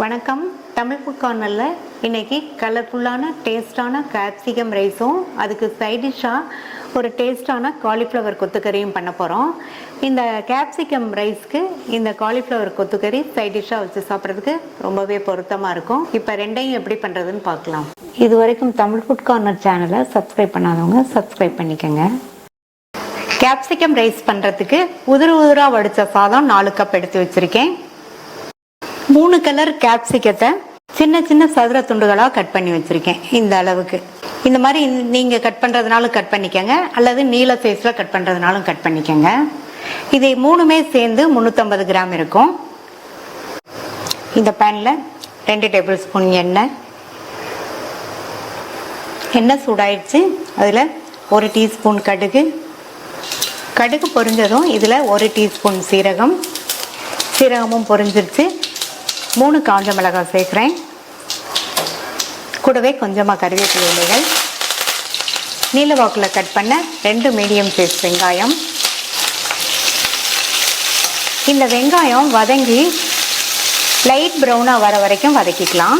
வணக்கம். தமிழ் ஃபுட் கார்னரில் இன்றைக்கி கலர்ஃபுல்லான டேஸ்டான கேப்சிகம் ரைஸும் அதுக்கு சைடிஷ்ஷாக ஒரு டேஸ்டான காலிஃப்ளவர் கொத்துக்கறியும் பண்ண போகிறோம். இந்த கேப்சிகம் ரைஸ்க்கு இந்த காலிஃப்ளவர் கொத்துக்கறி சைடிஷ்ஷாக வச்சு சாப்பிட்றதுக்கு ரொம்பவே பொருத்தமாக இருக்கும். இப்போ ரெண்டையும் எப்படி பண்ணுறதுன்னு பார்க்கலாம். இது வரைக்கும் தமிழ் ஃபுட் கார்னர் சேனலை சப்ஸ்கிரைப் பண்ணாதவங்க சப்ஸ்கிரைப் பண்ணிக்கோங்க. கேப்சிகம் ரைஸ் பண்ணுறதுக்கு உதிராக வடித்த சாதம் 4 கப் எடுத்து வச்சுருக்கேன். 3 கலர் கேப்சிகத்தை சின்ன சின்ன சதுர துண்டுகளாக கட் பண்ணி வச்சுருக்கேன். இந்த அளவுக்கு இந்த மாதிரி நீங்கள் கட் பண்ணுறதுனாலும் கட் பண்ணிக்கோங்க, அல்லது நீல சைஸில் கட் பண்ணுறதுனாலும் கட் பண்ணிக்கோங்க. இதை 3மே சேர்ந்து 350 கிராம் இருக்கும். இந்த பேனில் 2 டேபிள் ஸ்பூன் எண்ணெய் சூடாயிடுச்சு. அதில் 1 டீஸ்பூன் கடுகு பொரிஞ்சதும் இதில் 1 டீஸ்பூன் சீரகமும் பொரிஞ்சிருச்சு. 3 காஞ்ச மிளகாய் சேர்க்குறேன். கூடவே கொஞ்சமாக கறிவேப்பிலை இலைகள், நீல வாக்கில் கட் பண்ண 2 மீடியம் சைஸ் வெங்காயம். இந்த வெங்காயம் வதங்கி லைட் ப்ரௌனாக வர வரைக்கும் வதக்கிக்கலாம்.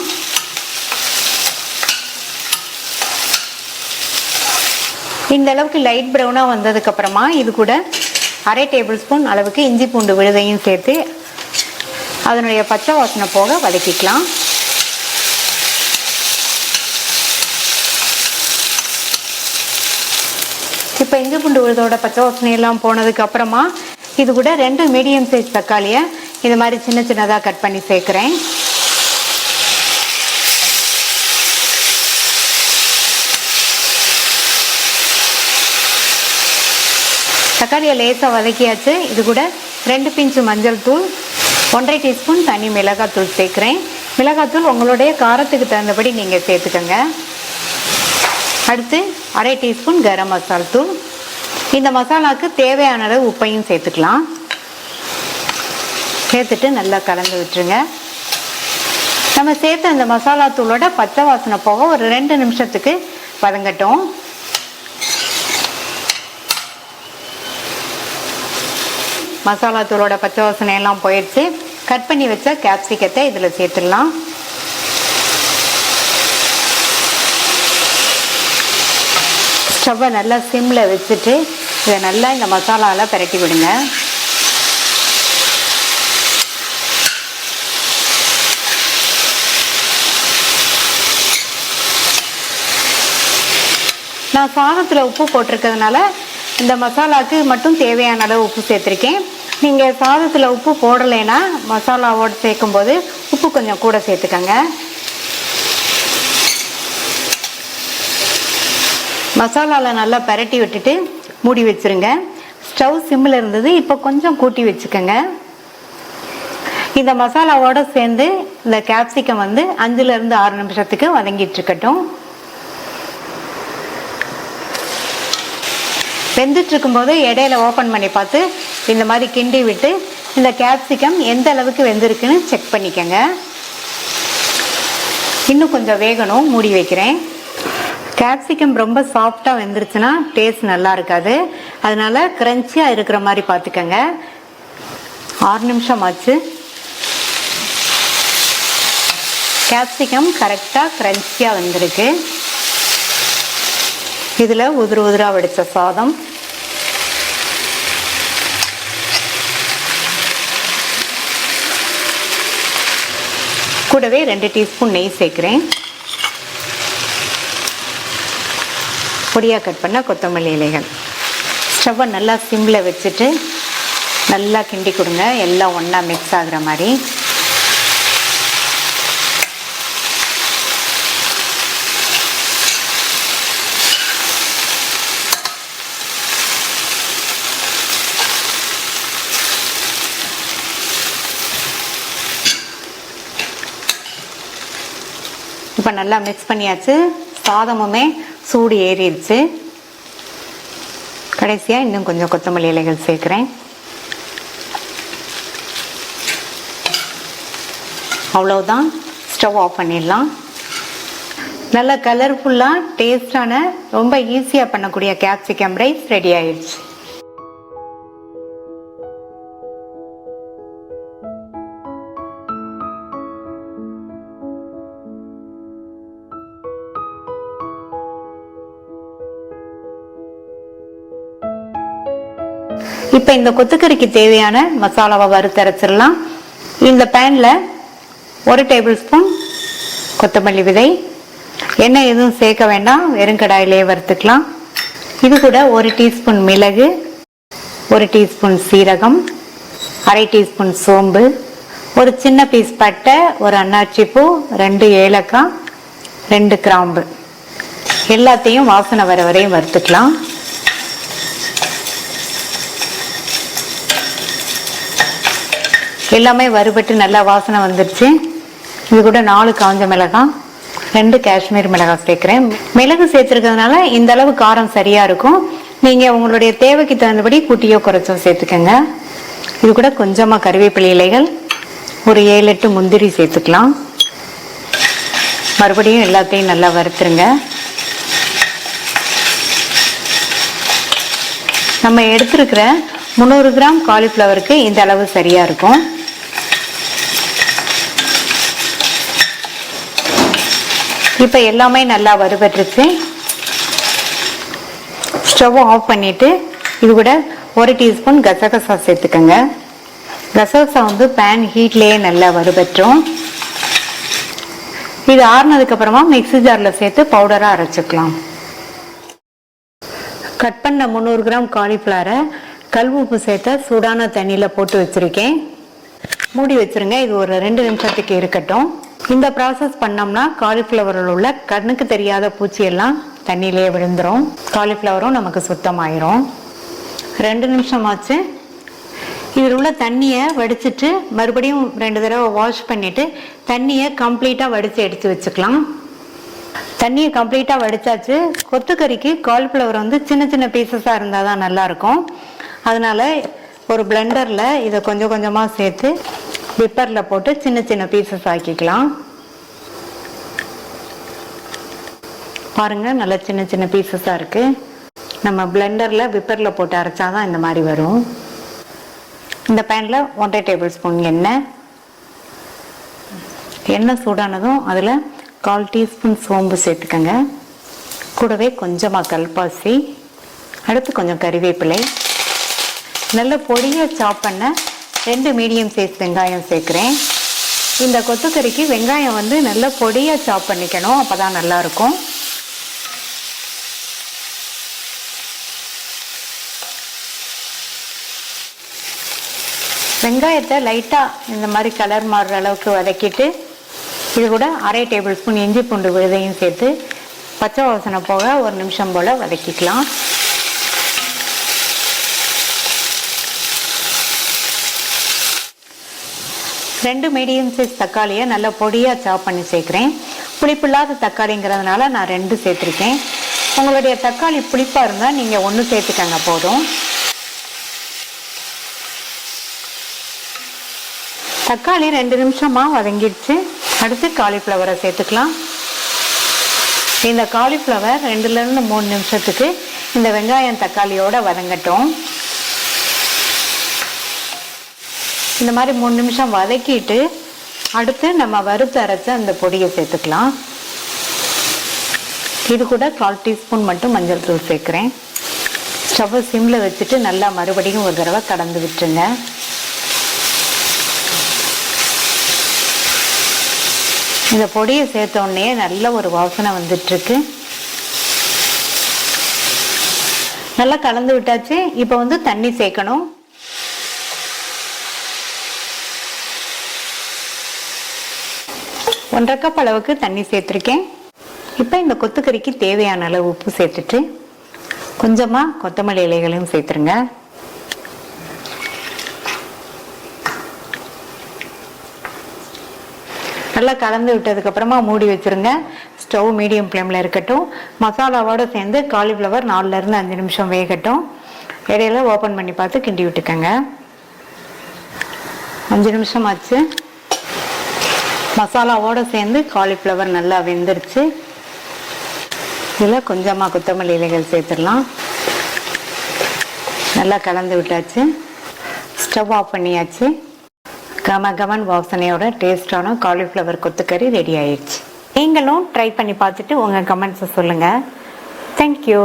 இந்த அளவுக்கு லைட் ப்ரௌனாக வந்ததுக்கப்புறமா இது கூட 1/2 டேபிள் ஸ்பூன் அளவுக்கு இஞ்சி பூண்டு விழுதையும் சேர்த்து அதனுடைய பச்சை வாசனை போக வதக்கிக்கலாம். இப்போ இஞ்சி பூண்டு விழுதோட பச்சை வாசனையெல்லாம் போனதுக்கு அப்புறமா இது கூட 2 மீடியம் சைஸ் தக்காளியை இது மாதிரி சின்ன சின்னதாக கட் பண்ணி சேர்க்குறேன். தக்காளியை லேசாக வதக்கியாச்சு. இது கூட 2 பிஞ்சு மஞ்சள் தூள், 1/2 டீஸ்பூன் தனி மிளகாத்தூள் சேர்க்குறேன். மிளகாத்தூள் உங்களுடைய காரத்துக்கு தகுந்தபடி நீங்கள் சேர்த்துக்கோங்க. அடுத்து 1/2 டீஸ்பூன் கரம் மசாலா தூள். இந்த மசாலாவுக்கு தேவையான அளவு உப்பையும் சேர்த்துக்கலாம். சேர்த்துட்டு நல்லா கலந்து விட்டுருங்க. நம்ம சேர்த்த அந்த மசாலா தூளோட பச்சை வாசனை போக ஒரு 2 நிமிஷத்துக்கு வதங்கட்டும். மசாலா தூளோட பச்சை வாசனை எல்லாம் போயிடுச்சு. கட் பண்ணி வச்ச கேப்சிகத்தை இதில் சேர்த்துடலாம். ஸ்டவ்வை நல்லா சிம்மில் வச்சுட்டு இதை நல்லா இந்த மசாலாவில் பிரட்டி விடுங்க. நான் சாதத்தில் உப்பு போட்டிருக்கிறதுனால இந்த மசாலாவுக்கு மட்டும் தேவையான அளவு உப்பு சேர்த்துருக்கேன். நீங்கள் சாதத்தில் உப்பு போடலைன்னா மசாலாவோடு சேர்க்கும்போது உப்பு கொஞ்சம் கூட சேர்த்துக்கங்க. மசாலாவில் நல்லா பரட்டி விட்டுட்டு மூடி வச்சுருங்க. ஸ்டவ் சிம்மில் இருந்தது, இப்போ கொஞ்சம் கூட்டி வச்சுக்கோங்க. இந்த மசாலாவோடு சேர்ந்து இந்த கேப்சிகம் 5லேருந்து 6 நிமிஷத்துக்கு வதங்கிட்டு இருக்கட்டும். வெந்துட்டு இருக்கும்போது இடையில ஓப்பன் பண்ணி பார்த்து இந்த மாதிரி கிண்டி விட்டு இந்த கேப்சிகம் எந்த அளவுக்கு வெந்திருக்குன்னு செக் பண்ணிக்கோங்க. இன்னும் கொஞ்சம் வேகணும், மூடி வைக்கிறேன். கேப்சிகம் ரொம்ப சாஃப்டாக வெந்துருச்சுன்னா டேஸ்ட் நல்லா இருக்காது. அதனால கிரன்ச்சியாக இருக்கிற மாதிரி பார்த்துக்கோங்க. 6 நிமிஷம் ஆச்சு. கேப்சிகம் கரெக்டாக கிரன்ச்சியாக வந்திருக்கு. இதில் உதிராக வடித்த சாதம், கூடவே 2 டீஸ்பூன் நெய் சேர்க்குறேன். பொடியாக கட் பண்ண கொத்தமல்லி இலைகள். ஸ்டவ்வை நல்லா சிம்மில் வச்சுட்டு நல்லா கிண்டி கொடுங்க, எல்லாம் ஒன்றா மிக்ஸ் ஆகுற மாதிரி. இப்போ நல்லா மிக்ஸ் பண்ணியாச்சு. சாதமுமே சூடு ஏறிடுச்சு. கடைசியாக இன்னும் கொஞ்சம் கொத்தமல்லி இலைகள் சேர்க்குறேன். அவ்வளோதான், ஸ்டவ் ஆஃப் பண்ணிடலாம். நல்ல கலர்ஃபுல்லாக டேஸ்டான ரொம்ப ஈஸியாக பண்ணக்கூடிய கேப்சிகம் ரைஸ் ரெடி ஆயிடுச்சு. இப்போ இந்த கொத்துக்கறிக்கு தேவையான மசாலாவை வறுத்தரைச்சிடலாம். இந்த பேனில் 1 டேபிள் ஸ்பூன் கொத்தமல்லி விதை, எண்ணெய் எதுவும் சேர்க்க வேண்டாம், வெறும் கடாயிலேயே வறுத்துக்கலாம். இது கூட 1 டீஸ்பூன் மிளகு, 1 டீஸ்பூன் சீரகம், அரை டீஸ்பூன் சோம்பு, ஒரு சின்ன பீஸ் பட்டை, ஒரு அன்னாச்சி பூ, 2 ஏலக்காய், 2 கிராம்பு, எல்லாத்தையும் வாசனை வர வரையும் வறுத்துக்கலாம். எல்லாமே வறுபட்டு நல்லா வாசனை வந்துடுச்சு. இது கூட 4 காஞ்ச மிளகாய், 2 காஷ்மீர் மிளகாய் சேர்க்கிறேன். மிளகு சேர்த்துருக்கிறதுனால இந்த அளவு காரம் சரியா இருக்கும். நீங்க உங்களுடைய தேவைக்கு தகுந்தபடி கூட்டியோ குறைச்சோ சேர்த்துக்கங்க. இது கூட கொஞ்சமா கறிவேப்பிலை இலைகள், ஒரு 7-8 முந்திரி சேர்த்துக்கலாம். மறுபடியும் எல்லாத்தையும் நல்லா வறுத்துருங்க. நம்ம எடுத்திருக்கிற 300 கிராம் காலிஃப்ளவருக்கு இந்த அளவு சரியா இருக்கும். இப்போ எல்லாமே நல்லா வறுபட்டுருச்சு. ஸ்டவ் ஆஃப் பண்ணிட்டு இது கூட 1 டீஸ்பூன் கசகசா சேர்த்துக்கங்க. கசகசா வந்து பேன் ஹீட்லேயே நல்லா வறுபட்டுரும். இது ஆறுனதுக்கு அப்புறமா மிக்ஸி ஜாரில் சேர்த்து பவுடராக அரைச்சிக்கலாம். கட் பண்ண 300 கிராம் காலிஃப்ளவரை கல் உப்பு சேர்த்த சூடான தண்ணியில் போட்டு வச்சுருக்கேன். மூடி வச்சுருங்க. இது ஒரு 2 நிமிஷத்துக்கு இருக்கட்டும். இந்த ப்ராசஸ் பண்ணோம்னா காலிஃப்ளவரில் உள்ள கண்ணுக்கு தெரியாத பூச்சியெல்லாம் தண்ணியிலே விழுந்துடும். காலிஃப்ளவரும் நமக்கு சுத்தமாயிரும். 2 நிமிஷம் ஆச்சு. இதில் உள்ள தண்ணியை வடிச்சிட்டு மறுபடியும் 2 தடவை வாஷ் பண்ணிவிட்டு தண்ணியை கம்ப்ளீட்டாக வடித்து எடுத்து வச்சுக்கலாம். தண்ணியை கம்ப்ளீட்டாக வடித்தாச்சு. கொத்துக்கறிக்கு காலிஃப்ளவர் வந்து சின்ன சின்ன பீசஸாக இருந்தால் தான் நல்லாயிருக்கும். அதனால் ஒரு பிளெண்டரில் இதை கொஞ்சம் கொஞ்சமாக சேர்த்து விப்பரில் போட்டு சின்ன சின்ன பீசஸ் ஆக்கிக்கலாம். பாருங்கள், நல்லா சின்ன சின்ன பீசஸாக இருக்குது. நம்ம பிளெண்டரில் விப்பரில் போட்டு அரைச்சாதான் இந்த மாதிரி வரும். இந்த பேனில் 1 டேபிள் ஸ்பூன் எண்ணெய் சூடானதும் அதில் 1/4 டீஸ்பூன் சோம்பு சேர்த்துக்கங்க. கூடவே கொஞ்சமாக கல்பாசி, அடுத்து கொஞ்சம் கறிவேப்பிலை, நல்ல பொடியாக சாப் பண்ண 2 மீடியம் சைஸ் வெங்காயம் சேர்க்குறேன். இந்த கொத்துக்கறிக்கு வெங்காயம் வந்து நல்ல பொடியாக சாப் பண்ணிக்கணும், அப்போ தான் நல்லாயிருக்கும். வெங்காயத்தை லைட்டாக இந்த மாதிரி கலர் மாறுற அளவுக்கு வதக்கிட்டு இது கூட அரை டேபிள் ஸ்பூன் இஞ்சி பூண்டு விழுதையும் சேர்த்து பச்சை வாசனை போக 1 நிமிஷம் போல் வதக்கிக்கலாம். ரெண்டு மீடியம் சைஸ் தக்காளியை நல்லா பொடியாக சாப் பண்ணி சேர்க்குறேன். புளிப்பில்லாத தக்காளிங்கிறதுனால நான் 2 சேர்த்துருக்கேன். உங்களுடைய தக்காளி புளிப்பாக இருந்தால் நீங்கள் 1 சேர்த்துக்கங்க போதும். தக்காளி 2 நிமிஷமாக வதங்கிடுச்சு. அடுத்து காலிஃப்ளவரை சேர்த்துக்கலாம். இந்த காலிஃப்ளவர் 2லேருந்து 3 நிமிஷத்துக்கு இந்த வெங்காயம் தக்காளியோட வதங்கட்டும். இந்த மாதிரி 3 நிமிஷம் வதக்கிட்டு அடுத்து நம்ம வறுத்து அரைச்ச அந்த பொடியை சேர்த்துக்கலாம். இது கூட 1/4 டீஸ்பூன் மட்டும் மஞ்சள் தூள் சேர்க்குறேன். ஸ்டவ்வை சிம்மில் வச்சுட்டு நல்லா மறுபடியும் ஒரு தடவை கலந்து விட்டுருங்க. இந்த பொடியை சேர்த்தோடனே நல்ல ஒரு வாசனை வந்துட்டுருக்கு. நல்லா கலந்து விட்டாச்சு. இப்போ வந்து தண்ணி சேர்க்கணும். ஒன்றரை கப் அளவுக்கு தண்ணி சேர்த்துருக்கேன். இப்போ இந்த கொத்துக்கறிக்கு தேவையான அளவு உப்பு சேர்த்துட்டு கொஞ்சமாக கொத்தமல்லி இலைகளையும் சேர்த்துருங்க. நல்லா கலந்து விட்டதுக்கு அப்புறமா மூடி வச்சிருங்க. ஸ்டவ் மீடியம் ஃப்ளேமில் இருக்கட்டும். மசாலாவோடு சேர்ந்து காலிஃப்ளவர் 4லேருந்து 5 நிமிஷம் வேகட்டும். இடையில ஓப்பன் பண்ணி பார்த்து கிண்டி விட்டுக்கங்க. 5 நிமிஷம் ஆச்சு. மசாலாவோடு சேர்ந்து காலிஃப்ளவர் நல்லா வெந்துருச்சு. இதில் கொஞ்சமாக கொத்தமல்லி இலைகள் சேர்த்துடலாம். நல்லா கலந்து விட்டாச்சு. ஸ்டவ் ஆஃப் பண்ணியாச்சு. கமகமன் வாசனையோட டேஸ்டான காலிஃப்ளவர் கொத்துக்கறி ரெடி ஆயிடுச்சு. நீங்களும் ட்ரை பண்ணி பார்த்துட்டு உங்கள் கமெண்ட்ஸை சொல்லுங்கள். தேங்க்யூ.